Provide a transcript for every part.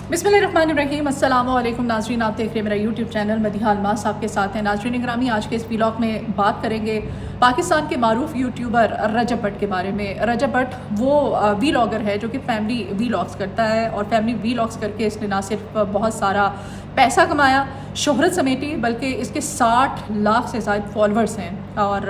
बिस्मिल्लाहिर्रहमानिर्रहीम। अस्सलाम वालेकुम नाज़रीन, आप देख रहे हैं मेरा यूट्यूब चैनल मदीहा अलमास आपके साथ हैं। नाज़रीन ग्रामी, आज के इस व्लॉग में बात करेंगे पाकिस्तान के मारूफ यूट्यूबर रजब भट्ट के बारे में। रजब भट्ट वो वीलॉगर है जो कि फैमिली वीलॉग्स करता है, और फैमिली वीलॉग्स करके इसने ना सिर्फ बहुत सारा पैसा कमाया, शोहरत समेटी, बल्कि इसके 60 लाख से ज़्यादा फॉलोअर्स हैं। और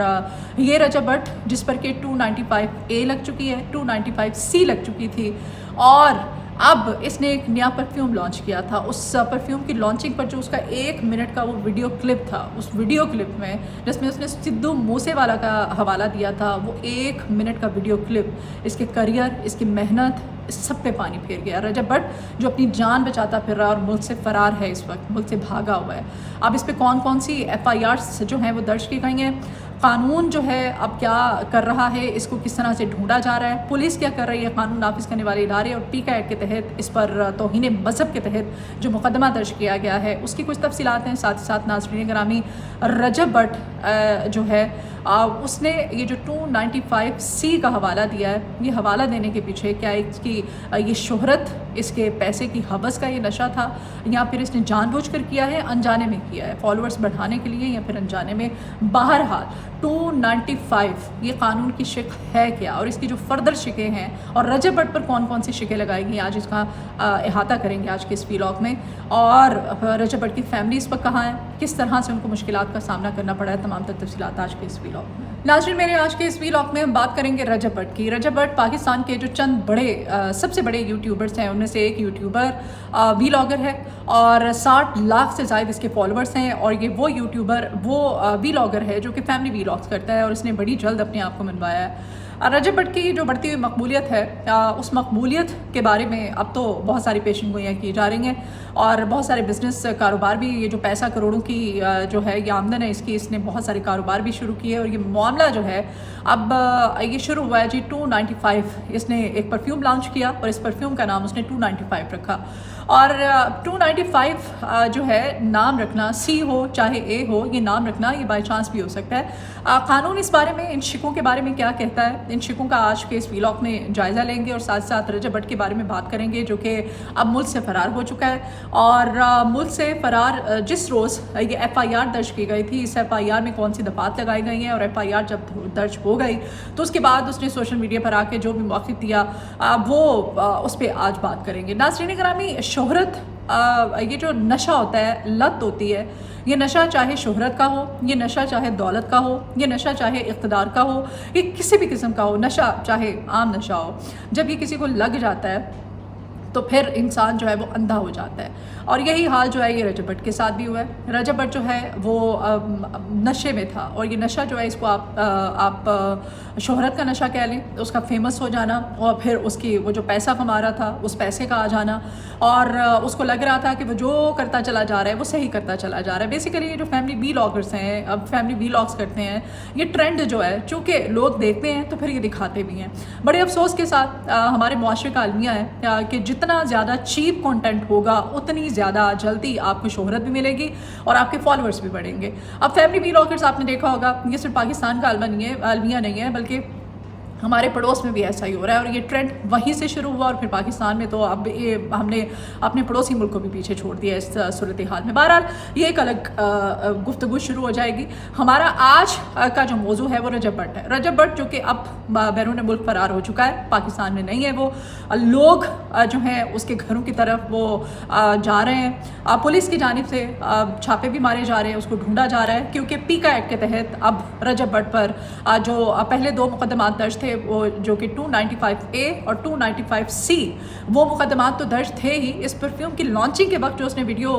ये रजब भट्ट जिस पर कि 295A लग चुकी है, 295C लग चुकी थी, और अब इसने एक नया परफ्यूम लॉन्च किया था। उस परफ्यूम की लॉन्चिंग पर जो उसका 1 मिनट का वो वीडियो क्लिप था, उस वीडियो क्लिप में जिसमें उसने सिद्धू मूसेवाला का हवाला दिया था, वो 1 मिनट का वीडियो क्लिप इसके करियर, इसकी मेहनत, इस सब पे पानी फेर गया। रजब भट्ट जो अपनी जान बचाता फिर रहा और मुल्क से फ़रार है, इस वक्त मुल्क से भागा हुआ है। अब इस पर कौन कौन सी FIRs जो हैं वो दर्ज की गई हैं, कानून जो है अब क्या कर रहा है, इसको किस तरह से ढूंढा जा रहा है, पुलिस क्या कर रही है, कानून नाफिज करने वाले इदारे, और PICA एक्ट के तहत इस पर तौहीन मज़हब के तहत जो मुकदमा दर्ज किया गया है उसकी कुछ तफसीलात हैं। साथ ही साथ नाज़रीन ग्रामी, रजब भट्ट जो है उसने ये जो 295C का हवाला दिया है, ये हवाला देने के पीछे क्या इसकी ये शोहरत, इसके पैसे की हवस का ये नशा था, या फिर इसने जानबूझकर किया है, अनजाने में किया है, फॉलोअर्स बढ़ाने के लिए, या फिर अनजाने में। बहरहाल 295 ये कानून की शिक है क्या, और इसकी जो फर्दर शिकें हैं, और रजब भट्ट पर कौन कौन सी शिकें लगाई गई, आज इसका अहाता करेंगे आज के इस व्लॉग में। और रजब भट्ट की फैमिली इस वक्त कहाँ है, किस तरह से उनको मुश्किलात का सामना करना पड़ा है, तमाम तफसीलात आज के इस व्लॉग में। नाज़रीन, मेरे आज के इस व्लॉग में हम बात करेंगे रजब भट्ट की। रजब भट्ट पाकिस्तान के जो चंद बड़े सबसे बड़े यूट्यूबर्स हैं उनमें से एक यूट्यूबर व्लॉगर है, और 60 लाख से ज़ायद इसके फॉलोअर्स हैं। और ये वो यूट्यूबर, वो व्लॉगर है जो कि फैमिली व्लॉग्स करता है, और इसने बड़ी जल्द अपने आप को मनवाया है। रजब भट्ट की जो बढ़ती हुई मकबूलियत है, उस मकबूलियत के बारे में अब तो बहुत सारी पेशन गोइयाँ की जा रही हैं, और बहुत सारे बिज़नेस कारोबार भी, ये जो पैसा करोड़ों की जो है ये आमदन है इसकी, इसने बहुत सारे कारोबार भी शुरू किए। और ये मामला जो है अब ये शुरू हुआ है जी 295। इसने एक परफ्यूम लॉन्च किया, और इस परफ्यूम का नाम उसने 295 रखा। और 295 जो है नाम रखना, C हो चाहे A हो, ये नाम रखना ये बाई चांस भी हो सकता है। कानून इस बारे में, इन शिकों के बारे में क्या कहता है, इन शिकों का आज के इस व्लॉग में जायज़ा लेंगे, और साथ साथ रजब भट्ट के बारे में बात करेंगे जो कि अब मुल्क से फ़रार हो चुका है। और मुल्क से फ़रार जिस रोज़ ये FIR दर्ज की गई थी, इस FIR में कौन सी दफ़ात लगाई गई हैं, और FIR जब दर्ज हो गई तो उसके बाद उसने सोशल मीडिया पर आके जो भी मौक़िफ़ दिया वो उस पर आज बात करेंगे। नाज़रीन ग्रामी, शोहरत, ये जो नशा होता है, लत होती है, ये नशा चाहे शोहरत का हो, ये नशा चाहे दौलत का हो, ये नशा चाहे इक़्तिदार का हो, ये किसी भी किस्म का हो, नशा चाहे आम नशा हो, जब ये किसी को लग जाता है तो फिर इंसान जो है वो अंधा हो जाता है। और यही हाल जो है ये रजब भट्ट के साथ भी हुआ है। रजब भट्ट जो है वो नशे में था, और ये नशा जो है इसको आप शोहरत का नशा कह लें, उसका फेमस हो जाना, और फिर उसकी वो जो पैसा कमा रहा था उस पैसे का आ जाना, और उसको लग रहा था कि वो जो करता चला जा रहा है वो सही करता चला जा रहा है। बेसिकली ये जो फैमिली व्लॉगर्स हैं, अब फैमिली व्लॉग्स करते हैं, ये ट्रेंड जो है चूँकि लोग देखते हैं तो फिर ये दिखाते भी हैं। बड़े अफसोस के साथ हमारे मुआशरे का अलमिया है कि जितना ज़्यादा चीप कंटेंट होगा उतनी ज़्यादा जल्दी आपको शोहरत भी मिलेगी और आपके फॉलोअर्स भी बढ़ेंगे। अब फैमिली व्लॉगर्स आपने देखा होगा, ये सिर्फ पाकिस्तान का अलमिया नहीं है, बल्कि हमारे पड़ोस में भी ऐसा ही हो रहा है। और ये ट्रेंड वहीं से शुरू हुआ, और फिर पाकिस्तान में तो अब ये हमने अपने पड़ोसी मुल्क को भी पीछे छोड़ दिया इस सूरत हाल में। बहरहाल ये एक अलग गुफ्तगू शुरू हो जाएगी। हमारा आज का जो मौजू है वो रजब भट्ट है। रजब भट्ट जो कि अब बैरून मुल्क फरार हो चुका है, पाकिस्तान में नहीं है वो। लोग जो हैं उसके घरों की तरफ वो जा रहे हैं, पुलिस की जानिब से छापे भी मारे जा रहे हैं, उसको ढूंढा जा रहा है, क्योंकि PICA एक्ट के तहत अब रजब भट्ट पर जो पहले 2 मुकदमात दर्ज थे, वो जो कि 295A और 295C, वो मुकदमात तो दर्ज थे ही। इस परफ्यूम की लॉन्चिंग के वक्त जो उसने वीडियो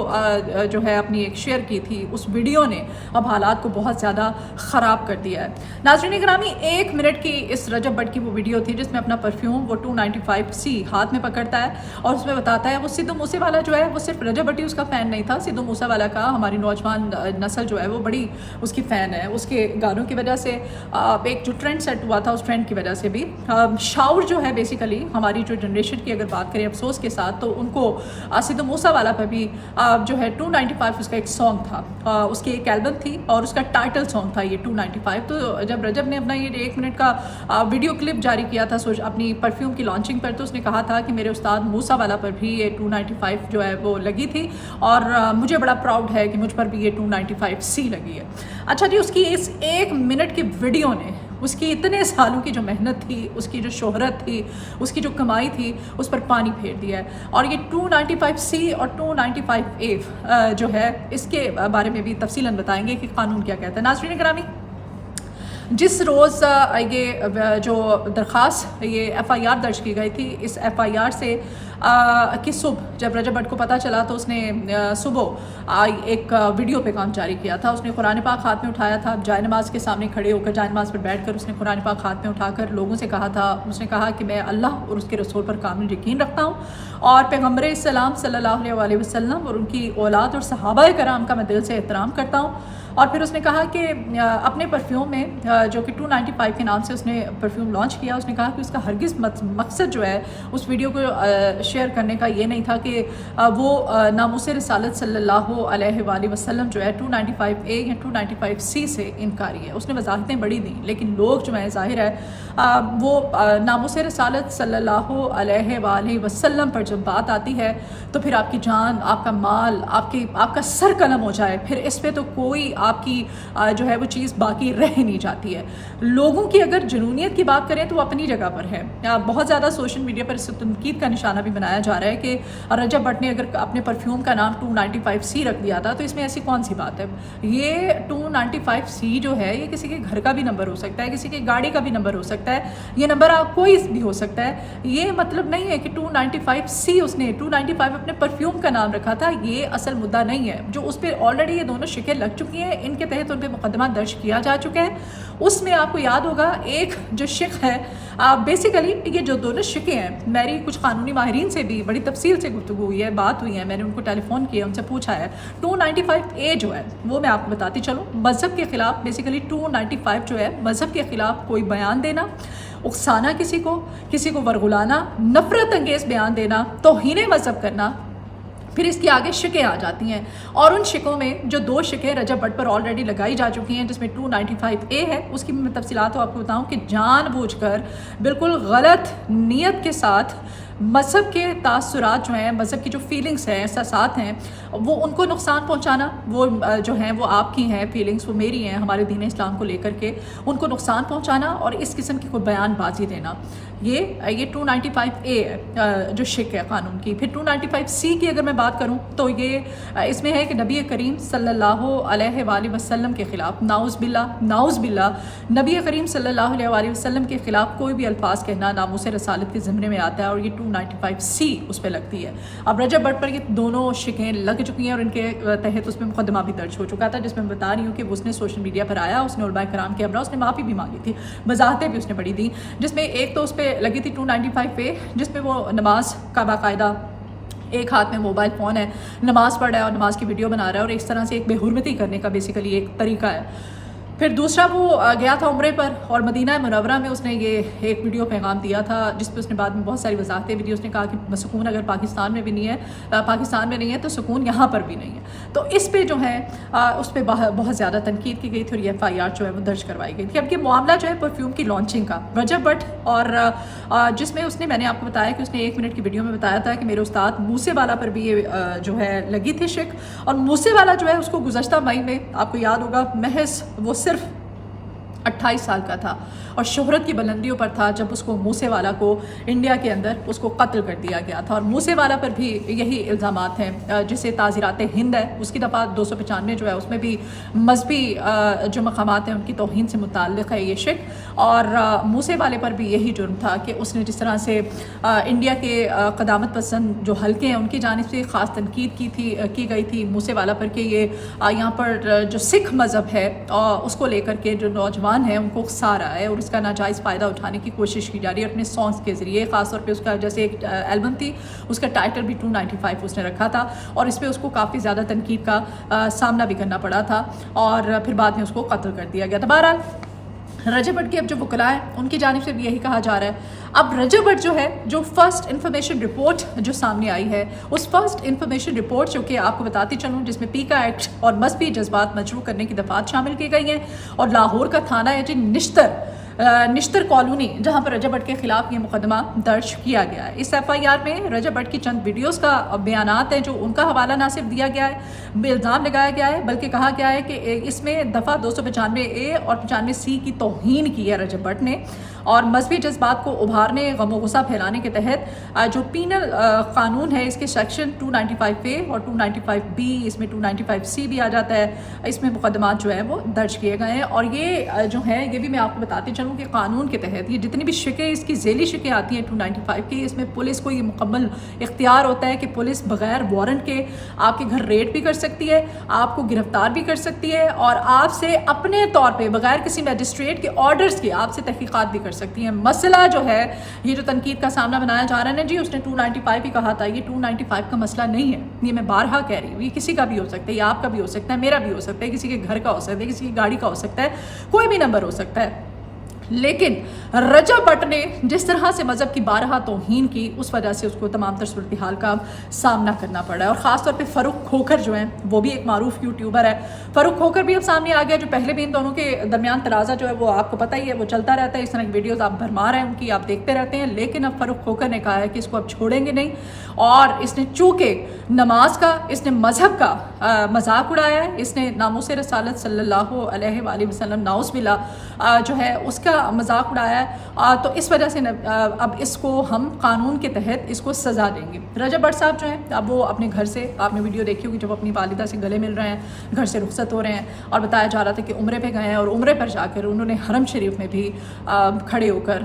जो है अपनी एक शेयर की थी, उस वीडियो ने अब हालात को बहुत ज़्यादा ख़राब कर दिया है। नाज़रीन ग्रामी, 1 मिनट की इस रजब भट्ट की वो वीडियो थी जिसमें अपना परफ्यूम वो 295C हाथ में पकड़ता है, और उसमें बताता है वो सिद्धू मूसेवाला जो है वो सिर्फ रजब भट्ट ही उसका फ़ैन नहीं था, सिद्धू मूसेवाला का हमारी नौजवान नस्ल जो है वो बड़ी उसकी फ़ैन है। उसके गानों की वजह से एक जो ट्रेंड सेट हुआ था, उस ट्रेंड की वजह से भी शाउर जो है बेसिकली हमारी जो जनरेशन की अगर बात करें अफसोस के साथ, तो उनको सिद्धू मूसा वाला पर भी जो है 295 उसका एक सॉन्ग था, उसकी एक एल्बम थी और उसका टाइटल सॉन्ग था ये 295। तो जब रजब ने अपना ये 1 मिनट का वीडियो क्लिप जारी किया था अपनी परफ्यूम की लॉन्चिंग पर, तो उसने कहा था कि मेरे उस्ताद मूसा वाला पर भी ये 295 जो है वो लगी थी और मुझे बड़ा प्राउड है कि मुझ पर भी ये 295C लगी है। अच्छा जी, उसकी इस 1 मिनट की वीडियो ने उसकी इतने सालों की जो मेहनत थी, उसकी जो शोहरत थी, उसकी जो कमाई थी, उस पर पानी फेर दिया है। और ये 295C और 295A जो है इसके बारे में भी तफसीलन बताएंगे कि कानून क्या कहता है। नाज़रीन ग्रामी, जिस रोज़ ये जो दरख्वास्त ये FIR दर्ज की गई थी, इस FIR से कि सुबह जब रजब भट्ट को पता चला तो उसने सुबह एक वीडियो पे काम जारी किया था। उसने कुरान पाक हाथ में उठाया था, जाय नमाज के सामने खड़े होकर जाय नमाज पर बैठकर उसने कुरान पाक हाथ में उठाकर लोगों से कहा था, उसने कहा कि मैं अल्लाह और उसके रसूल पर कामिल यकीन रखता हूँ और पैगम्बर इस्लाम सल्लल्लाहु अलैहि वसल्लम और उनकी औलाद और सहाबा कराम का मैं दिल से एहतराम करता हूँ। और फिर उसने कहा कि अपने परफ्यूम में जो कि 295 के नाम से उसने परफ्यूम लॉन्च किया, उसने कहा कि उसका हरगिज़ मकसद जो है उस वीडियो को शेयर करने का ये नहीं था कि वो नामूस रिसालत सल्लल्लाहु अलैहि वसल्लम जो है 295A या 295C से इनकारी है। उसने वजाहतें बड़ी दी, लेकिन लोग जो है ज़ाहिर है वो नामूस रिसालत सल्लल्लाहु अलैहि वसल्लम पर जब बात आती है तो फिर आपकी जान, आपका माल, आपका सर कलम हो जाए, फिर इस पर तो कोई आपकी जो है वो चीज़ बाकी रह नहीं जाती है। लोगों की अगर जुनूनियत की बात करें तो वो अपनी जगह पर है। बहुत ज़्यादा सोशल मीडिया पर इससे तनकीद का निशाना भी बनाया जा रहा है कि रजब भट्ट ने अगर अपने परफ्यूम का नाम 295C रख दिया था तो इसमें ऐसी कौन सी बात है। ये 295C जो है ये किसी के घर का भी नंबर हो सकता है, किसी की गाड़ी का भी नंबर हो सकता है, ये नंबर कोई भी हो सकता है। ये मतलब नहीं है कि 295C उसने 295 अपने परफ्यूम का नाम रखा था, ये असल मुद्दा नहीं है। जो उस पर ऑलरेडी ये दोनों शिकें लग चुकी हैं, इनके तहत उन पर मुकदमा दर्ज किया जा चुका है। उसमें आपको याद होगा एक जो शिक है, बेसिकली ये जो दोनों शिकें हैं, मेरी कुछ कानूनी माहिरीन से भी बड़ी तफसील से गुफ्तगू हुई है, बात हुई है, मैंने उनको टेलीफोन किया, उनसे पूछा है। 295A जो है वो मैं आपको बताती चलूँ, मज़हब के ख़िलाफ़ बेसिकली 295 जो है मज़हब के ख़िलाफ़ कोई बयान देना, उकसाना किसी को वरगुलाना, नफ़रत अंगेज़ बयान देना, तौहीन मज़हब करना, फिर इसके आगे शिकें आ जाती हैं। और उन शिकों में जो 2 शिकें रजब भट्ट पर ऑलरेडी लगाई जा चुकी हैं, जिसमें 295A है, उसकी मैं तफसीलात आपको बताऊं कि जानबूझकर बिल्कुल गलत नीयत के साथ मज़हब के तासुरात जो हैं, मज़हब की जो फीलिंग्स हैं, एहसासात हैं, वो उनको नुकसान पहुंचाना, वो जो हैं वो आपकी हैं फीलिंग्स, वो मेरी हैं, हमारे दीन इस्लाम को लेकर के उनको नुकसान पहुंचाना और इस किस्म की कोई बयानबाजी देना, ये 295A है जो शिक है कानून की। फिर 295C की अगर मैं बात करूं तो ये इसमें है कि नबी करीम सल्लल्लाहु अलैहि वसल्लम के ख़िलाफ़ नाउज़ बिल्लाह नबी करीम सल्लल्लाहु अलैहि वसल्लम के ख़िलाफ़ कोई भी अल्फाज कहना नामूस रसालत के ज़िम्मे में आता है और ये 295C उस पर लगती है। अब रजब भट्ट पर ये दोनों शिकें लग चुकी हैं और इनके तहत उसमें मुकदमा भी दर्ज हो चुका था, जिसमें मैं बता रही हूँ कि उसने सोशल मीडिया पर आया, उसने उलमा कराम के हमरा उसने माफ़ी भी मांगी थी, वजाहतें भी उसने बड़ी दी, जिसमें एक तो उस पर लगी थी 295A जिसमें वो नमाज का बाकायदा एक हाथ में मोबाइल फ़ोन है, नमाज़ पढ़ रहा है और नमाज की वीडियो बना रहा है और इस तरह से एक बेहुरमती करने का बेसिकली एक तरीका है। फिर दूसरा वो गया था उम्रे पर और मदीना मुनव्वरा में उसने ये एक वीडियो पैगाम दिया था जिस पे उसने बाद में बहुत सारी वजाहतें भी दी। उसने कहा कि सुकून अगर पाकिस्तान में भी नहीं है, पाकिस्तान में नहीं है तो सुकून यहाँ पर भी नहीं है। तो इस पे जो है उस पर बहुत ज़्यादा तनकीद की गई थी और ये FIR जो है वो दर्ज करवाई गई थी। अब ये मामला जो है परफ्यूम की लॉन्चिंग का, रजब भट्ट और जिसमें उसने, मैंने आपको बताया कि उसने 1 मिनट की वीडियो में बताया था कि मेरे उस्ताद मूसे वाला पर भी ये जो है लगी थी शिक, और मूसे वाला जो है उसको गुज़श्ता मई में आपको याद होगा महज वो सिर्फ 28 साल का था और शोहरत की बुलंदियों पर था जब उसको मूसे वाला को इंडिया के अंदर उसको कत्ल कर दिया गया था। और मूसे वाला पर भी यही इल्ज़ामात हैं, जिसे ताज़ीरात हिंद है उसकी दफ़ा 295 जो है उसमें भी मजहबी जो मकामात हैं उनकी तौहीन से मुताल्लिक़ है ये शिक। और मूसे वाले पर भी यही जुर्म था कि उसने जिस तरह से इंडिया के क़दामत पसंद जो हल्के हैं उनकी जानिब से ख़ास तनकीद की गई थी मूसे वाला पर कि ये यहाँ पर जो सिख मज़हब है उसको लेकर के जो नौजवान है उनको उकसा रहा है और इसका नाजायज़ फ़ायदा उठाने की कोशिश की जा रही है अपने सॉन्ग्स के ज़रिए। ख़ासतौर पे उसका जैसे एक एल्बम थी उसका टाइटल भी 295 उसने रखा था और इस पर उसको काफ़ी ज़्यादा तनकीद का सामना भी करना पड़ा था और फिर बाद में उसको कत्ल कर दिया गया था। बहरहाल رجب بٹ کے اب جو وکلاء ہیں ان کی جانب سے بھی یہی کہا جا رہا ہے. اب رجب بٹ جو ہے, جو فرسٹ انفارمیشن رپورٹ جو سامنے آئی ہے, اس فرسٹ انفارمیشن رپورٹ جو کہ آپ کو بتاتی چلوں, جس میں پیکا ایکٹ اور مذہبی جذبات مجروح کرنے کی دفعات شامل کی گئی ہیں, اور لاہور کا تھانہ ہے جی نشتر کالونی, جہاں پر رجب بٹ کے خلاف یہ مقدمہ درج کیا گیا ہے. اس ایف آئی آر میں رجب بٹ کی چند ویڈیوز کا بیانات ہیں, جو ان کا حوالہ نہ صرف دیا گیا ہے, الزام لگایا گیا ہے, بلکہ کہا گیا ہے کہ اس میں دفعہ 295A اور 95C کی توہین کی ہے رجب بٹ نے, اور مذہبی جذبات کو ابھارنے, غم و غصہ پھیلانے کے تحت جو پینل قانون ہے اس کے سیکشن 295A اور 295B, اس میں 295C بھی آ جاتا ہے, اس میں مقدمات جو ہے وہ درج کیے گئے ہیں. اور یہ جو ہے, یہ بھی میں آپ کو بتاتی چلوں کہ قانون کے تحت یہ جتنی بھی شکیں, اس کی ذیلی شکیں آتی ہیں 295 کی, اس میں پولیس کو یہ مکمل اختیار ہوتا ہے کہ پولیس بغیر وارنٹ کے آپ کے گھر ریڈ بھی کر سکتی ہے, آپ کو گرفتار بھی کر سکتی ہے, اور آپ سے اپنے طور پہ بغیر کسی میجسٹریٹ کے آرڈرز کے آپ سے تحقیقات بھی کر سکتی ہیں. مسئلہ جو ہے, یہ جو تنقید کا سامنا بنایا جا رہا ہے نا جی, اس نے 295 ہی کہا تھا, یہ 295 کا مسئلہ نہیں ہے. یہ میں بارہا کہہ رہی ہوں, یہ کسی کا بھی ہو سکتا ہے, یہ آپ کا بھی ہو سکتا ہے, میرا بھی ہو سکتا ہے, کسی کے گھر کا ہو سکتا ہے, کسی کی گاڑی کا ہو سکتا ہے, کوئی بھی نمبر ہو سکتا ہے. لیکن رجب بٹ نے جس طرح سے مذہب کی بارہا توہین کی, اس وجہ سے اس کو تمام تر صورتحال کا سامنا کرنا پڑا ہے. اور خاص طور پہ فاروق کھوکھر جو ہیں, وہ بھی ایک معروف یوٹیوبر ہے. فاروق کھوکھر بھی اب سامنے آ گیا, جو پہلے بھی ان دونوں کے درمیان تنازع جو ہے وہ آپ کو پتہ ہی ہے, وہ چلتا رہتا ہے. اس طرح کی ویڈیوز آپ بھرمار ہیں ان کی, آپ دیکھتے رہتے ہیں. لیکن اب فاروق کھوکھر نے کہا ہے کہ اس کو اب چھوڑیں گے نہیں, اور اس نے چونکہ نماز کا, اس نے مذہب کا مذاق اڑایا ہے, اس نے ناموس رسالت صلی اللہ علیہ وآلہ وسلم ناؤز باللہ جو ہے اس کا مذاق اڑایا ہے, تو اس وجہ سے اب اس کو ہم قانون کے تحت اس کو سزا دیں گے. رجب بٹ صاحب جو ہیں, اب وہ اپنے گھر سے, آپ نے ویڈیو دیکھی ہوگی جب اپنی والدہ سے گلے مل رہے ہیں, گھر سے رخصت ہو رہے ہیں, اور بتایا جا رہا تھا کہ عمرے پہ گئے ہیں, اور عمرے پر جا کر انہوں نے حرم شریف میں بھی کھڑے ہو کر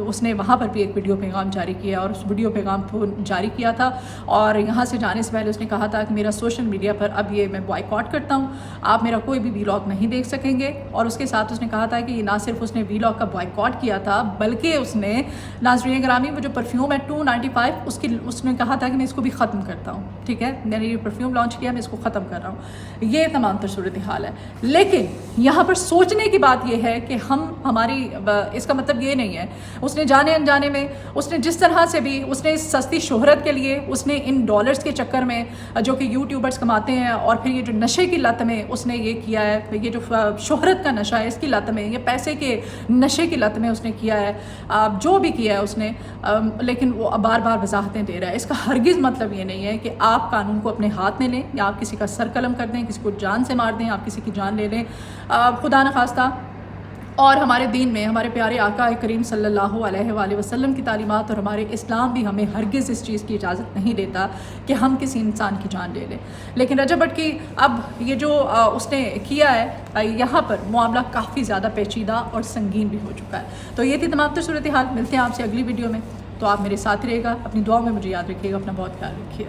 اس نے وہاں پر بھی ایک ویڈیو پیغام جاری کیا, اور اس ویڈیو پیغام کو جاری کیا تھا, اور یہاں سے جانے سے پہلے اس نے کہا تھا کہ میرا سوشل میڈیا پر اب یہ میں بوائیکاٹ کرتا ہوں, آپ میرا کوئی بھی ویلاگ نہیں دیکھ سکیں گے. اور اس کے ساتھ اس نے کہا تھا کہ یہ نہ صرف اس نے ویلاگ کا بوائیکاٹ کیا تھا, بلکہ اس نے, ناظرین گرامی, وہ جو پرفیوم ہے 295, اس نے کہا تھا کہ میں اس کو بھی ختم کرتا ہوں. ٹھیک ہے, میں نے یہ پرفیوم لانچ کیا, میں اس کو ختم کر رہا ہوں. یہ تمام تر صورتحال ہے. لیکن یہاں پر سوچنے کی بات یہ ہے کہ ہماری اس کا مطلب یہ نہیں ہے, اس نے جانے انجانے میں, اس نے جس طرح سے بھی, اس نے سستی شہرت کے لیے, اس نے ان ڈالرز کے چکر میں جو کہ یوٹیوبرز کماتے ہیں, اور پھر یہ جو نشے کی لت میں اس نے یہ کیا ہے, یہ جو شہرت کا نشہ ہے اس کی لت میں, یہ پیسے کے نشے کی لت میں اس نے کیا ہے, جو بھی کیا ہے اس نے. لیکن وہ بار بار وضاحتیں دے رہا ہے. اس کا ہرگز مطلب یہ نہیں ہے کہ آپ قانون کو اپنے ہاتھ میں لیں, یا آپ کسی کا سر قلم کر دیں, کسی کو جان سے مار دیں, آپ کسی کی جان لے لیں, خدا نخواستہ. اور ہمارے دین میں ہمارے پیارے آقا کریم صلی اللہ علیہ وآلہ وسلم کی تعلیمات اور ہمارے اسلام بھی ہمیں ہرگز اس چیز کی اجازت نہیں دیتا کہ ہم کسی انسان کی جان لے لیں. لیکن رجب بٹ کی اب یہ جو اس نے کیا ہے, یہاں پر معاملہ کافی زیادہ پیچیدہ اور سنگین بھی ہو چکا ہے. تو یہ تھی تمام تر صورتحال. ملتے ہیں آپ سے اگلی ویڈیو میں, تو آپ میرے ساتھ رہے گا, اپنی دعاؤں میں مجھے یاد رکھیے گا, اپنا بہت خیال رکھیے.